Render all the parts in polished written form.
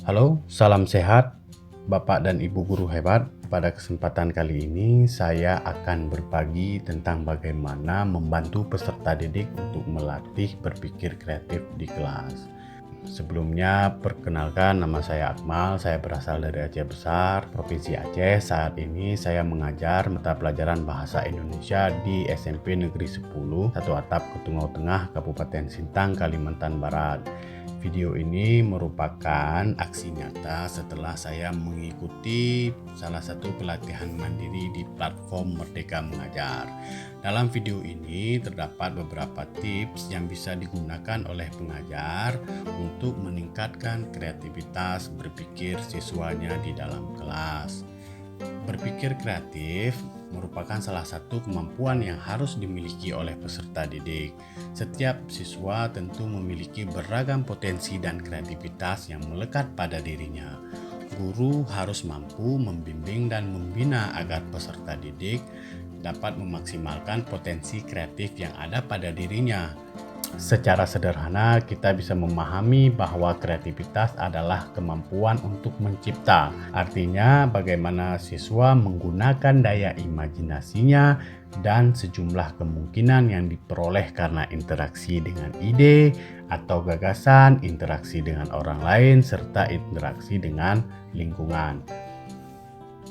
Halo, salam sehat Bapak dan Ibu guru hebat. Pada kesempatan kali ini saya akan berbagi tentang bagaimana membantu peserta didik untuk melatih berpikir kreatif di kelas. Sebelumnya, perkenalkan nama saya Akmal, saya berasal dari Aceh Besar, Provinsi Aceh. Saat ini saya mengajar mata pelajaran Bahasa Indonesia di SMP Negeri 10, Satu Atap, Ketungau Tengah, Kabupaten Sintang, Kalimantan Barat. Video ini merupakan aksi nyata setelah saya mengikuti salah satu pelatihan mandiri di platform Merdeka Mengajar. Dalam video ini terdapat beberapa tips yang bisa digunakan oleh pengajar untuk meningkatkan kreativitas berpikir siswanya di dalam kelas. Berpikir kreatif merupakan salah satu kemampuan yang harus dimiliki oleh peserta didik. Setiap siswa tentu memiliki beragam potensi dan kreativitas yang melekat pada dirinya. Guru harus mampu membimbing dan membina agar peserta didik dapat memaksimalkan potensi kreatif yang ada pada dirinya. Secara sederhana, kita bisa memahami bahwa kreativitas adalah kemampuan untuk mencipta. Artinya, bagaimana siswa menggunakan daya imajinasinya dan sejumlah kemungkinan yang diperoleh karena interaksi dengan ide atau gagasan, interaksi dengan orang lain, serta interaksi dengan lingkungan.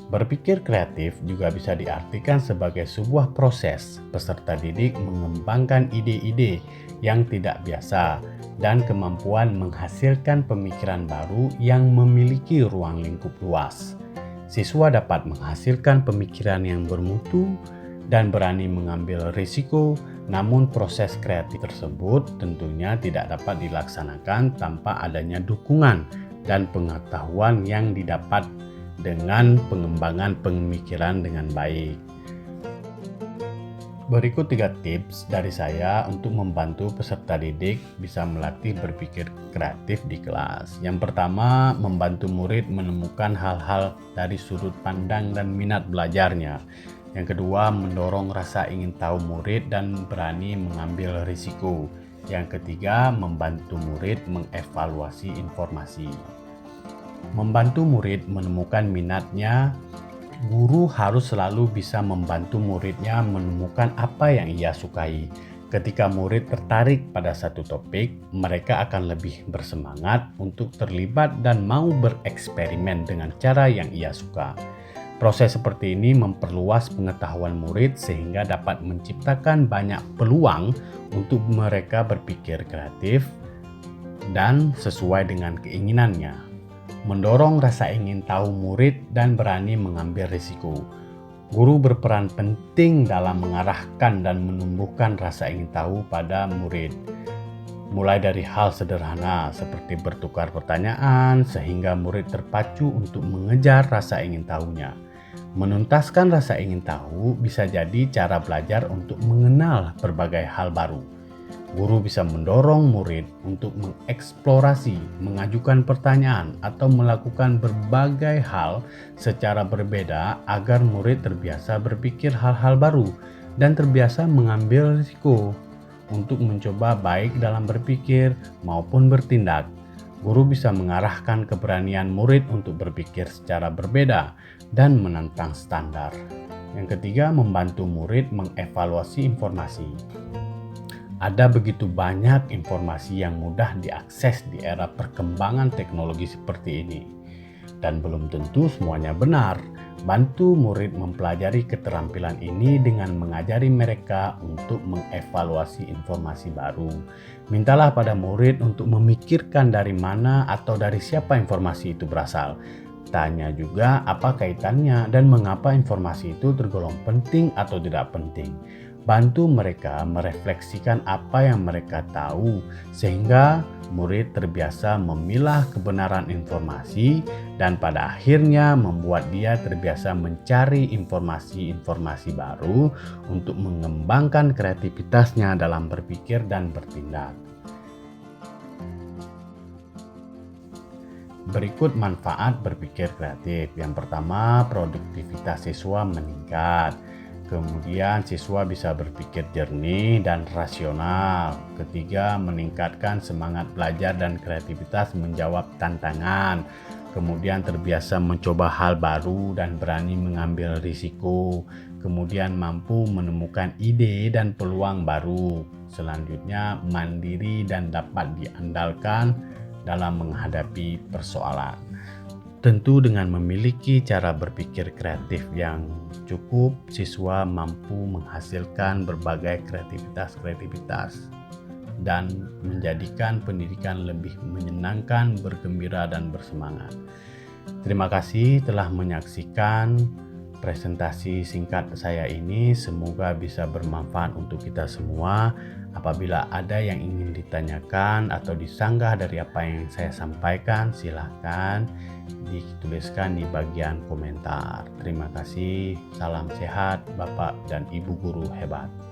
Berpikir kreatif juga bisa diartikan sebagai sebuah proses peserta didik mengembangkan ide-ide yang tidak biasa dan kemampuan menghasilkan pemikiran baru yang memiliki ruang lingkup luas. Siswa dapat menghasilkan pemikiran yang bermutu dan berani mengambil risiko, namun proses kreatif tersebut tentunya tidak dapat dilaksanakan tanpa adanya dukungan dan pengetahuan yang didapat dengan pengembangan pemikiran dengan baik. Berikut 3 tips dari saya untuk membantu peserta didik bisa melatih berpikir kreatif di kelas. Yang pertama, membantu murid menemukan hal-hal dari sudut pandang dan minat belajarnya. Yang kedua, mendorong rasa ingin tahu murid dan berani mengambil risiko. Yang ketiga, membantu murid mengevaluasi informasi. Membantu murid menemukan minatnya. Guru harus selalu bisa membantu muridnya menemukan apa yang ia sukai. Ketika murid tertarik pada satu topik, mereka akan lebih bersemangat untuk terlibat dan mau bereksperimen dengan cara yang ia suka. Proses seperti ini memperluas pengetahuan murid sehingga dapat menciptakan banyak peluang untuk mereka berpikir kreatif dan sesuai dengan keinginannya. Mendorong rasa ingin tahu murid dan berani mengambil risiko. Guru berperan penting dalam mengarahkan dan menumbuhkan rasa ingin tahu pada murid. Mulai dari hal sederhana seperti bertukar pertanyaan sehingga murid terpacu untuk mengejar rasa ingin tahunya. Menuntaskan rasa ingin tahu bisa jadi cara belajar untuk mengenal berbagai hal baru. Guru bisa mendorong murid untuk mengeksplorasi, mengajukan pertanyaan, atau melakukan berbagai hal secara berbeda agar murid terbiasa berpikir hal-hal baru dan terbiasa mengambil risiko untuk mencoba baik dalam berpikir maupun bertindak. Guru bisa mengarahkan keberanian murid untuk berpikir secara berbeda dan menantang standar. Yang ketiga, membantu murid mengevaluasi informasi. Ada begitu banyak informasi yang mudah diakses di era perkembangan teknologi seperti ini. Dan belum tentu semuanya benar. Bantu murid mempelajari keterampilan ini dengan mengajari mereka untuk mengevaluasi informasi baru. Mintalah pada murid untuk memikirkan dari mana atau dari siapa informasi itu berasal. Tanya juga apa kaitannya dan mengapa informasi itu tergolong penting atau tidak penting. Bantu mereka merefleksikan apa yang mereka tahu sehingga murid terbiasa memilah kebenaran informasi dan pada akhirnya membuat dia terbiasa mencari informasi-informasi baru untuk mengembangkan kreativitasnya dalam berpikir dan bertindak. Berikut manfaat berpikir kreatif. Yang pertama, produktivitas siswa meningkat. Kemudian siswa bisa berpikir jernih dan rasional. Ketiga, meningkatkan semangat belajar dan kreativitas menjawab tantangan. Kemudian terbiasa mencoba hal baru dan berani mengambil risiko. Kemudian mampu menemukan ide dan peluang baru. Selanjutnya, mandiri dan dapat diandalkan dalam menghadapi persoalan. Tentu dengan memiliki cara berpikir kreatif yang cukup, siswa mampu menghasilkan berbagai kreativitas dan menjadikan pendidikan lebih menyenangkan, bergembira, dan bersemangat. Terima kasih telah menyaksikan presentasi singkat saya ini. Semoga bisa bermanfaat untuk kita semua. Apabila ada yang ingin ditanyakan atau disanggah dari apa yang saya sampaikan, silakan dituliskan di bagian komentar. Terima kasih. Salam sehat, Bapak dan Ibu guru hebat.